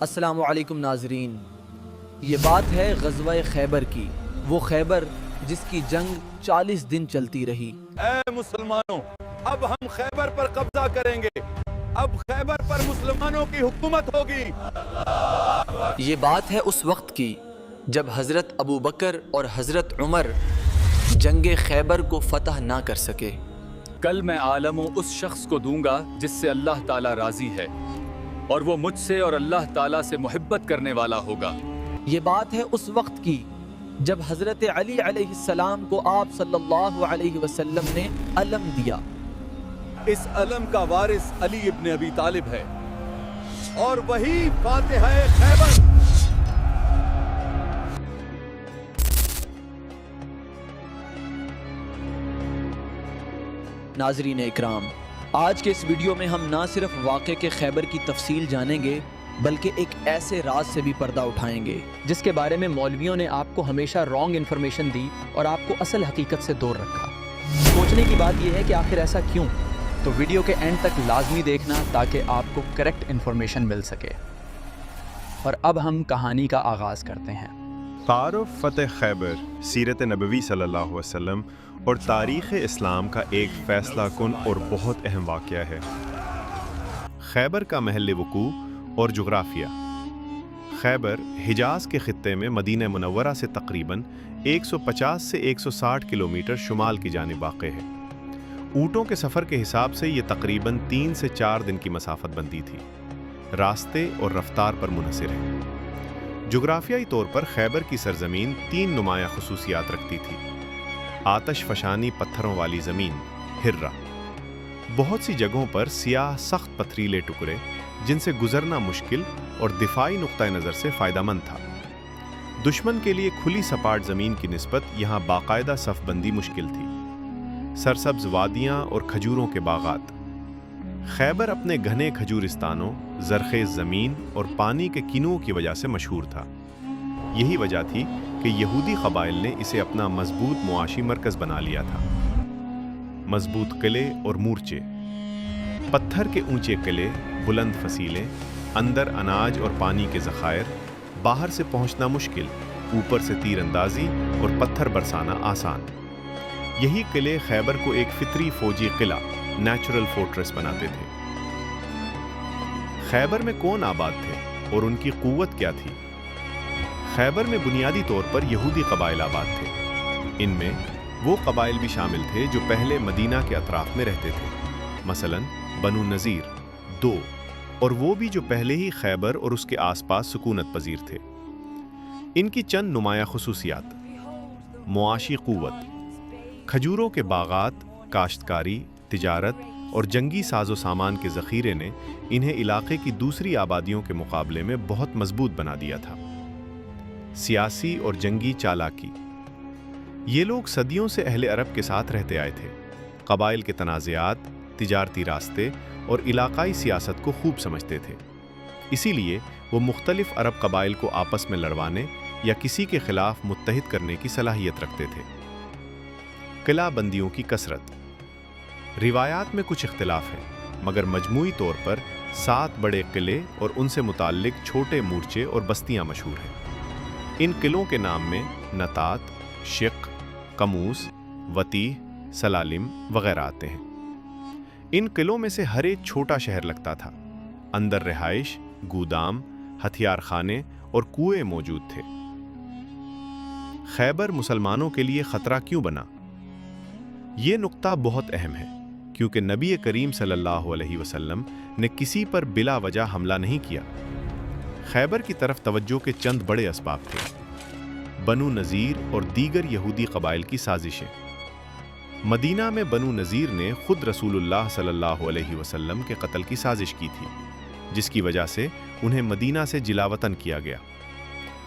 السلام علیکم ناظرین، یہ بات ہے غزوہ خیبر کی، وہ خیبر جس کی جنگ 40 دن چلتی رہی۔ اے مسلمانوں، اب ہم خیبر پر قبضہ کریں گے، اب خیبر پر مسلمانوں کی حکومت ہوگی۔ یہ بات ہے اس وقت کی جب حضرت ابو بکر اور حضرت عمر جنگ خیبر کو فتح نہ کر سکے۔ کل میں عالم اس شخص کو دوں گا جس سے اللہ تعالیٰ راضی ہے، اور وہ مجھ سے اور اللہ تعالیٰ سے محبت کرنے والا ہوگا۔ یہ بات ہے اس وقت کی جب حضرت علی علیہ السلام کو آپ صلی اللہ علیہ وسلم نے علم دیا۔ اس علم کا وارث علی ابن ابی طالب ہے، اور وہی فاتح خیبر۔ ناظرین اکرام، آج کے اس ویڈیو میں ہم نہ صرف واقعے کے خیبر کی تفصیل جانیں گے بلکہ ایک ایسے راز سے بھی پردہ اٹھائیں گے جس کے بارے میں مولویوں نے آپ کو ہمیشہ رانگ انفارمیشن دی اور آپ کو اصل حقیقت سے دور رکھا۔ سوچنے کی بات یہ ہے کہ آخر ایسا کیوں؟ تو ویڈیو کے اینڈ تک لازمی دیکھنا تاکہ آپ کو کریکٹ انفارمیشن مل سکے۔ اور اب ہم کہانی کا آغاز کرتے ہیں۔ تعارف فتح خیبر سیرت نبوی صلی اللہ علیہ وسلم اور تاریخ اسلام کا ایک فیصلہ کن اور بہت اہم واقعہ ہے۔ خیبر کا محل وقوع اور جغرافیہ۔ خیبر حجاز کے خطے میں مدینہ منورہ سے تقریباً 150 سے 160 کلومیٹر شمال کی جانب واقع ہے۔ اونٹوں کے سفر کے حساب سے یہ تقریباً 3 سے 4 دن کی مسافت بنتی تھی۔ راستے اور رفتار پر منحصر ہے۔ جغرافیائی طور پر خیبر کی سرزمین 3 نمایاں خصوصیات رکھتی تھی۔ آتش فشانی پتھروں والی زمین ہرہ، بہت سی جگہوں پر سیاہ سخت پتھریلے ٹکڑے جن سے گزرنا مشکل اور دفاعی نقطہ نظر سے فائدہ مند تھا۔ دشمن کے لیے کھلی سپاٹ زمین کی نسبت یہاں باقاعدہ صف بندی مشکل تھی۔ سرسبز وادیاں اور کھجوروں کے باغات۔ خیبر اپنے گھنے کھجورستانوں، زرخیز زمین اور پانی کے کنوؤں کی وجہ سے مشہور تھا۔ یہی وجہ تھی کہ یہودی قبائل نے اسے اپنا مضبوط معاشی مرکز بنا لیا تھا۔ مضبوط قلعے اور مورچے، پتھر کے اونچے قلعے، بلند فصیلیں، اندر اناج اور پانی کے ذخائر، باہر سے پہنچنا مشکل، اوپر سے تیر اندازی اور پتھر برسانا آسان۔ یہی قلعے خیبر کو ایک فطری فوجی قلعہ، نیچرل فورٹریس بناتے تھے۔ خیبر میں کون آباد تھے اور ان کی قوت کیا تھی؟ خیبر میں بنیادی طور پر یہودی قبائل آباد تھے۔ ان میں وہ قبائل بھی شامل تھے جو پہلے مدینہ کے اطراف میں رہتے تھے، مثلاً بنو نذیر 2، اور وہ بھی جو پہلے ہی خیبر اور اس کے آس پاس سکونت پذیر تھے۔ ان کی چند نمایاں خصوصیات: معاشی قوت۔ کھجوروں کے باغات، کاشتکاری، تجارت اور جنگی ساز و سامان کے ذخیرے نے انہیں علاقے کی دوسری آبادیوں کے مقابلے میں بہت مضبوط بنا دیا تھا۔ سیاسی اور جنگی چالاکی۔ یہ لوگ صدیوں سے اہل عرب کے ساتھ رہتے آئے تھے۔ قبائل کے تنازعات، تجارتی راستے اور علاقائی سیاست کو خوب سمجھتے تھے۔ اسی لیے وہ مختلف عرب قبائل کو آپس میں لڑوانے یا کسی کے خلاف متحد کرنے کی صلاحیت رکھتے تھے۔ قلعہ بندیوں کی کثرت۔ روایات میں کچھ اختلاف ہے، مگر مجموعی طور پر 7 بڑے قلعے اور ان سے متعلق چھوٹے مورچے اور بستیاں مشہور ہیں۔ ان قلعوں کے نام میں نطات، شق، قموس، وتیح، سلالم وغیرہ آتے ہیں۔ ان قلعوں میں سے ہر ایک چھوٹا شہر لگتا تھا۔ اندر رہائش، گودام، ہتھیار خانے اور کنویں موجود تھے۔ خیبر مسلمانوں کے لیے خطرہ کیوں بنا؟ یہ نقطہ بہت اہم ہے، کیونکہ نبی کریم صلی اللہ علیہ وسلم نے کسی پر بلا وجہ حملہ نہیں کیا۔ خیبر کی طرف توجہ کے چند بڑے اسباب تھے: بنو نذیر اور دیگر یہودی قبائل کی سازشیں۔ مدینہ میں بنو نذیر نے خود رسول اللہ صلی اللہ علیہ وسلم کے قتل کی سازش کی تھی، جس کی وجہ سے انہیں مدینہ سے جلاوطن کیا گیا۔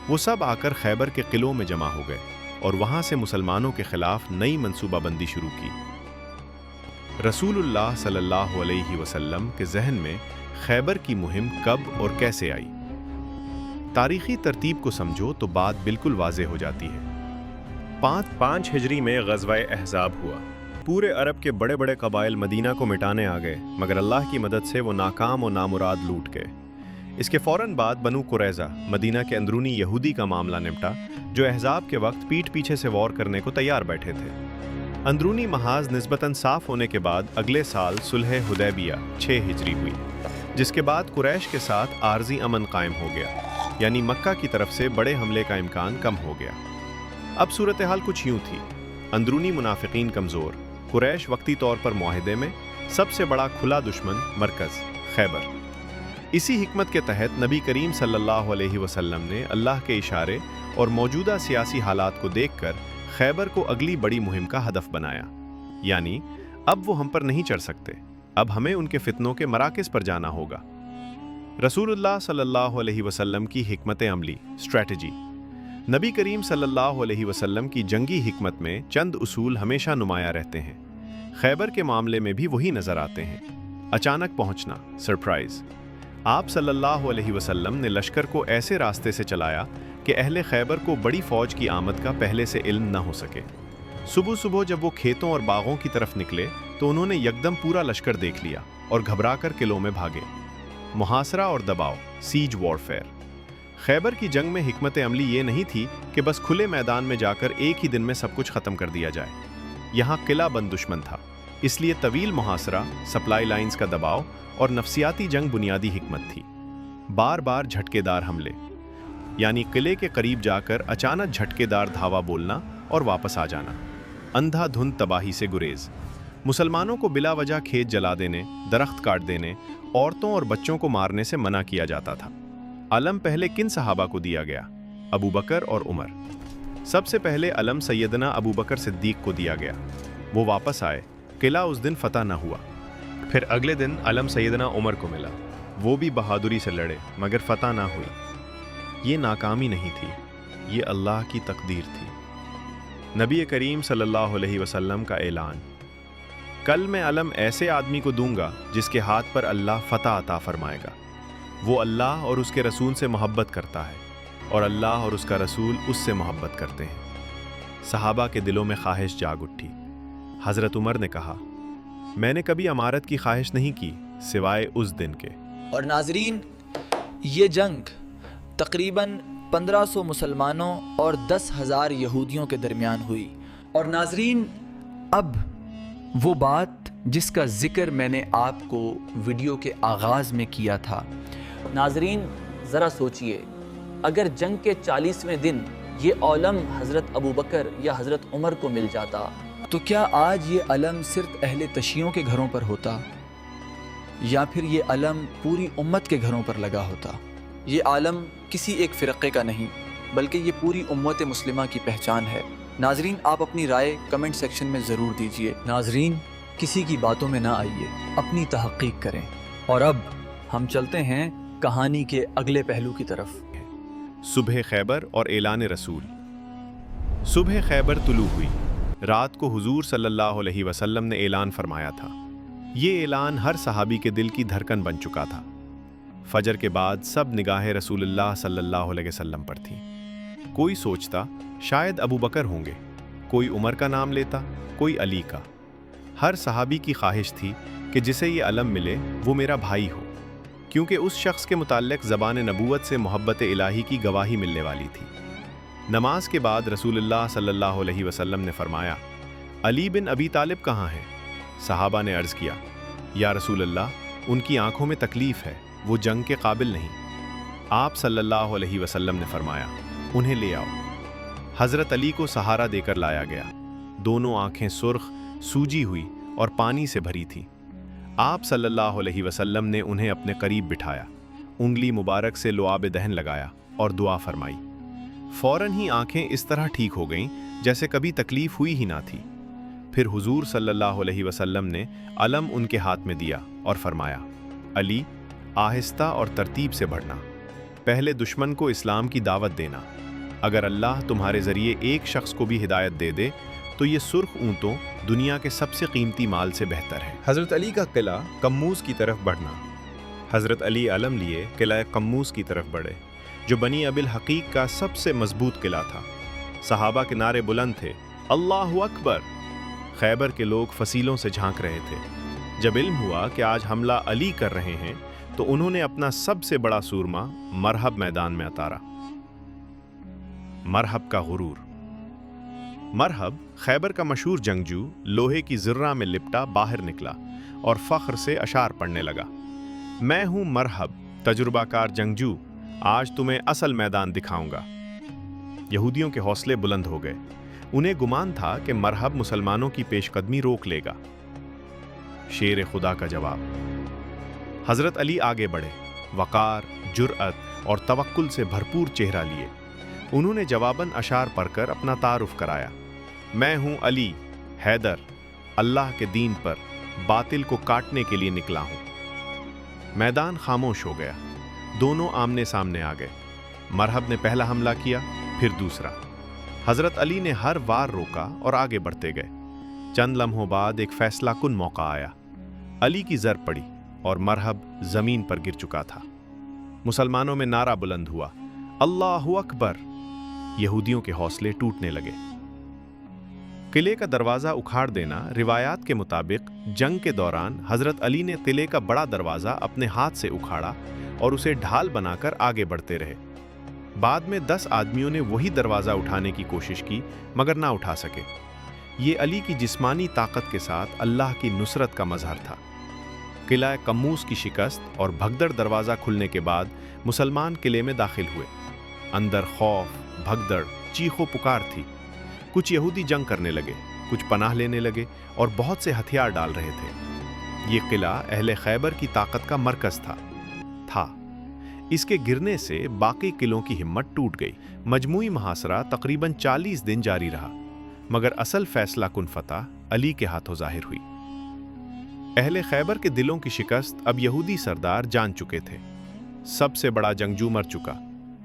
وہ سب آ کر خیبر کے قلعوں میں جمع ہو گئے اور وہاں سے مسلمانوں کے خلاف نئی منصوبہ بندی شروع کی۔ رسول اللہ صلی اللہ علیہ وسلم کے ذہن میں خیبر کی مہم کب اور کیسے آئی؟ تاریخی ترتیب کو سمجھو تو بات بالکل واضح ہو جاتی ہے۔ 5 ہجری میں غزوہ احزاب ہوا۔ پورے عرب کے بڑے بڑے قبائل مدینہ کو مٹانے آ گئے، مگر اللہ کی مدد سے وہ ناکام و نامراد لوٹ گئے۔ इसके फ़ौरन बाद बनु कुरैज़ा मदीना के अंदरूनी यहूदी का मामला निपटा, जो अहज़ाब के वक्त पीठ पीछे से वॉर करने को तैयार बैठे थे। अंदरूनी महाज निस्बतन साफ होने के बाद अगले साल सुलह हुदैबिया 6 हिजरी हुई, जिसके बाद कुरैश के साथ आर्जी अमन कायम हो गया, यानी मक्का की तरफ से बड़े हमले का इम्कान कम हो गया। अब सूरत हाल कुछ यूँ थी, अंदरूनी मुनाफिकीन कमज़ोर, कुरैश वक्ती तौर पर मुआहिदे में, सबसे बड़ा खुला दुश्मन मरकज़ खैबर। इसी हिकमत के तहत नबी करीम सल्लल्लाहु अलैहि वसल्लम ने अल्लाह के इशारे और मौजूदा सियासी हालात को देखकर खैबर को अगली बड़ी मुहिम का हदफ बनाया, यानी अब वो हम पर नहीं चढ़ सकते, अब हमें उनके फितनों के मराकज़ पर जाना होगा। रसूलुल्लाह सल्लल्लाहु अलैहि वसल्लम की हिकमत अमली स्ट्रैटेजी। नबी करीम सल्लल्लाहु अलैहि वसल्लम की जंगी हिकमत में चंद उसूल हमेशा नुमायां रहते हैं। खैबर के मामले में भी वही नज़र आते हैं। अचानक पहुंचना, सरप्राइज़। आप सल्लल्लाहु अलैहि वसल्लम ने लश्कर को ऐसे रास्ते से चलाया कि अहले खैबर को बड़ी फ़ौज की आमद का पहले से इल्म न हो सके। सुबह सुबह जब वो खेतों और बागों की तरफ निकले तो उन्होंने यकदम पूरा लश्कर देख लिया और घबराकर किलों में भागे। मुहासरा और दबाव, सीज वॉरफेयर। खैबर की जंग में हिकमत अमली ये नहीं थी कि बस खुले मैदान में जाकर एक ही दिन में सब कुछ ख़त्म कर दिया जाए। यहाँ किला बंद दुश्मन था, इसलिए तवील मुहासरा, सप्लाई लाइंस का दबाव और नफसियाती जंग बुनियादी हिकमत थी। बार बार झटकेदार हमले, यानी किले के करीब जाकर अचानक झटकेदार धावा बोलना और वापस आ जाना। अंधाधुंध तबाही से गुरेज। मुसलमानों को बिला वजह खेत जला देने, दरख्त काट देने, औरतों और बच्चों को मारने से मना किया जाता था। अलम पहले किन सहाबा को दिया गया? अबू बकर और उमर। सबसे पहले अलम सैयदना अबू बकर सिद्दीक को दिया गया। वो वापस आए, किला उस दिन फतह न हुआ। फिर अगले दिन अलम सैयदना उमर को मिला, वो भी बहादुरी से लड़े मगर फतह ना हुई। ये नाकामी नहीं थी, ये अल्लाह की तकदीर थी। नबी करीम सल्लल्लाहु अलैहि वसल्लम का ऐलान, कल मैं अलम ऐसे आदमी को दूंगा जिसके हाथ पर अल्लाह फतह अता फरमाएगा। वो अल्लाह और उसके रसूल से मोहब्बत करता है और अल्लाह और उसका रसूल उससे मोहब्बत करते हैं। सहाबा के दिलों में ख्वाहिश जाग उठी। हज़रत उमर ने कहा, मैंने कभी अमारत की ख्वाहिश नहीं की सिवाय उस दिन के। और नाजरीन, ये जंग तकरीबन 1500 मुसलमानों और 10,000 यहूदियों के दरमियान हुई। और नाजरीन, अब वो बात जिसका ज़िक्र मैंने आपको वीडियो के आगाज़ में किया था। नाजरीन, ज़रा सोचिए, अगर जंग के 40वें दिन ये अलम हज़रत अबू बकर या हज़रत उमर को मिल जाता तो क्या आज ये अलम सिर्फ अहले तशियों के घरों पर होता या फिर ये अलम पूरी उम्मत के घरों पर लगा होता? ये आलम किसी एक फ़िरक़े का नहीं बल्कि ये पूरी उम्मत मुस्लिमा की पहचान है। नाजरीन, आप अपनी राय कमेंट सेक्शन में ज़रूर दीजिए। नाजरीन, किसी की बातों में ना आइए, अपनी तहक़ीक़ करें। और अब हम चलते हैं कहानी के अगले पहलू की तरफ। सुबह खैबर और ऐलान रसूल। सुबह खैबर तुलू हुई। रात को हुजूर सल्लल्लाहु अलैहि वसल्लम ने ऐलान फरमाया था। ये ऐलान हर सहाबी के दिल की धड़कन बन चुका था। फजर के बाद सब निगाहें रसूलुल्लाह सल्लल्लाहु अलैहि वसल्लम पर थीं। कोई सोचता शायद अबू बकर होंगे, कोई उमर का नाम लेता, कोई अली का। हर सहाबी की ख्वाहिश थी कि जिसे ये अलम मिले वो मेरा भाई हो, क्योंकि उस शख्स के मुताल्लिक़ ज़बान नबूवत से मोहब्बत इलाही की गवाही मिलने वाली थी। नमाज के बाद रसूलुल्लाह सल्लल्लाहु अलैहि वसल्लम ने फरमाया, अली बिन अबी तालिब कहाँ हैं? सहाबा ने अर्ज़ किया, या रसूलल्लाह, उनकी आंखों में तकलीफ़ है, वो जंग के काबिल नहीं। आप सल्लल्लाहु अलैहि वसल्लम ने फरमाया, उन्हें ले आओ। हज़रत अली को सहारा देकर लाया गया। दोनों आंखें सुर्ख, सूजी हुई और पानी से भरी थीं। आप सल्लल्लाहु अलैहि वसल्लम ने उन्हें अपने करीब बिठाया, उंगली मुबारक से लुआब दहन लगाया और दुआ फरमाई। फ़ौरन ही आंखें इस तरह ठीक हो गईं जैसे कभी तकलीफ़ हुई ही ना थी। फिर हुजूर सल्लल्लाहु अलैहि वसल्लम ने अलम उनके हाथ में दिया और फरमाया, अली, आहिस्ता और तरतीब से बढ़ना। पहले दुश्मन को इस्लाम की दावत देना। अगर अल्लाह तुम्हारे ज़रिए एक शख्स को भी हिदायत दे दे तो ये सुर्ख ऊँटों दुनिया के सबसे कीमती माल से बेहतर है। हज़रत अली का किला कम्मूस की तरफ बढ़ना। हज़रत अली अलम लिए किला कम्मूस की तरफ बढ़े, जो बनी अबिल हकीक का सबसे मजबूत किला था। सहाबा के नारे बुलंद थे, अल्लाहु अकबर। खैबर के लोग फसीलों से झांक रहे थे। जब इल्म हुआ कि आज हमला अली कर रहे हैं तो उन्होंने अपना सबसे बड़ा सूरमा मरहब मैदान में उतारा। मरहब का गुरूर। मरहब खैबर का मशहूर जंगजू लोहे की ज़र्रा में लिपटा बाहर निकला और फख्र से अशार पढ़ने लगा। मैं हूं मरहब, तजुर्बाकार जंगजू, आज तुम्हें असल मैदान दिखाऊंगा। यहूदियों के हौसले बुलंद हो गए। उन्हें गुमान था कि मरहब मुसलमानों की पेशकदमी रोक लेगा। शेर खुदा का जवाब। हजरत अली आगे बढ़े, वकार, जुर्अत और तवक्कुल से भरपूर चेहरा लिए। उन्होंने जवाबन अशार पढ़कर अपना तारुफ कराया। मैं हूं अली हैदर, अल्लाह के दीन पर बातिल को काटने के लिए निकला हूं। मैदान खामोश हो गया। दोनों आमने सामने आ गए। मरहब ने पहला हमला किया, फिर दूसरा। हजरत अली ने हर वार रोका और आगे बढ़ते गए। चंद लम्हों बाद एक फैसला कुन मौका आया। अली की जर पड़ी और मरहब जमीन पर गिर चुका था। मुसलमानों में नारा बुलंद हुआ, अल्लाहु अकबर। यहूदियों के हौसले टूटने लगे। किले का दरवाजा उखाड़ देना रिवायात के मुताबिक जंग के दौरान हजरत अली ने किले का बड़ा दरवाजा अपने हाथ से उखाड़ा और उसे ढाल बनाकर आगे बढ़ते रहे। बाद में 10 आदमियों ने वही दरवाजा उठाने की कोशिश की मगर ना उठा सके। ये अली की जिस्मानी ताकत के साथ अल्लाह की नुसरत का मजहर था। किला कम्मूस की शिकस्त और भगदड़ दरवाजा खुलने के बाद मुसलमान किले में दाखिल हुए। अंदर खौफ, भगदड़, चीखों पुकार थी। कुछ यहूदी जंग करने लगे, कुछ पनाह लेने लगे और बहुत से हथियार डाल रहे थे। ये किला अहले खैबर की ताकत का मरकज था। इसके गिरने से बाकी किलों की हिम्मत टूट गई। मजमूई मुहासरा तकरीबन 40 दिन जारी रहा, मगर असल फैसला कुन फतह अली के हाथों जाहिर हुई। अहले खैबर के दिलों की शिकस्त अब यहूदी सरदार जान चुके थे। सबसे बड़ा जंगजू मर चुका,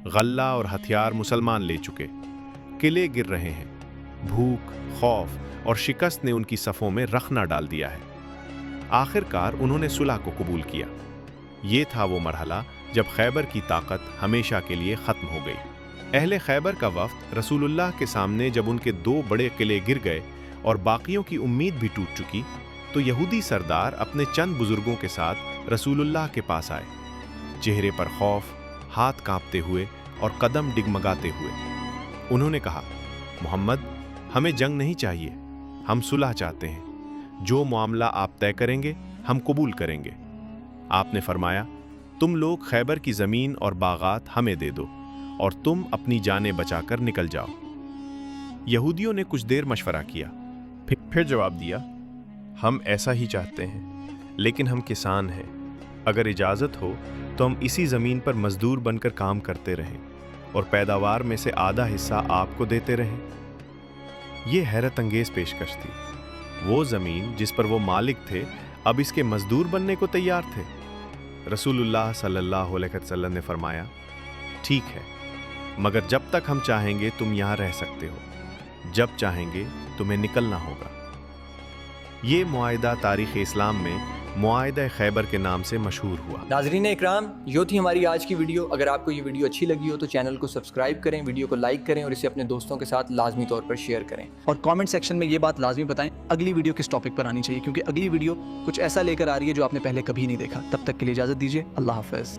गल्ला और हथियार मुसलमान ले चुके, किले गिर रहे हैं। भूख, खौफ और शिकस्त ने उनकी सफ़ों में रखना डाल दिया है। आखिरकार उन्होंने सुलह को कबूल किया। ये था वो मरहला जब खैबर की ताकत हमेशा के लिए ख़त्म हो गई। अहले खैबर का वफ़द रसूलुल्लाह के सामने जब उनके 2 बड़े किले गिर गए और बाकियों की उम्मीद भी टूट चुकी, तो यहूदी सरदार अपने चंद बुजुर्गों के साथ रसूलुल्लाह के पास आए, चेहरे पर खौफ, हाथ कांपते हुए और कदम डिगमगाते हुए। उन्होंने कहा, मोहम्मद, हमें जंग नहीं चाहिए, हम सुलह चाहते हैं। जो मामला आप तय करेंगे हम कबूल करेंगे। आपने फरमाया, तुम लोग खैबर की ज़मीन और बागात हमें दे दो और तुम अपनी जानें बचाकर निकल जाओ। यहूदियों ने कुछ देर मशवरा किया, फिर जवाब दिया, हम ऐसा ही चाहते हैं, लेकिन हम किसान हैं। अगर इजाज़त हो तो हम इसी ज़मीन पर मज़दूर बनकर काम करते रहें और पैदावार में से आधा हिस्सा आपको देते रहें। ये हैरत अंगेज़ पेशकश थी। वो ज़मीन जिस पर वो मालिक थे अब इसके मज़दूर बनने को तैयार थे। रसूलुल्लाह सल्लल्लाहु अलैहि वसल्लम ने फरमाया, ठीक है, मगर जब तक हम चाहेंगे तुम यहाँ रह सकते हो, जब चाहेंगे तुम्हें निकलना होगा। ये मुआहिदा तारीख़ इस्लाम में मुआहिदा खैबर के नाम से मशहूर हुआ। नाज़रीन इकराम, यो थी हमारी आज की वीडियो। अगर आपको ये वीडियो अच्छी लगी हो तो चैनल को सब्सक्राइब करें, वीडियो को लाइक करें और इसे अपने दोस्तों के साथ लाजमी तौर पर शेयर करें। और कमेंट सेक्शन में ये बात लाजमी बताएं अगली वीडियो किस टॉपिक पर आनी चाहिए, क्योंकि अगली वीडियो कुछ ऐसा लेकर आ रही है जो आपने पहले कभी नहीं देखा। तब तक के लिए इजाज़त दीजिए। अल्लाह हाफ़िज़।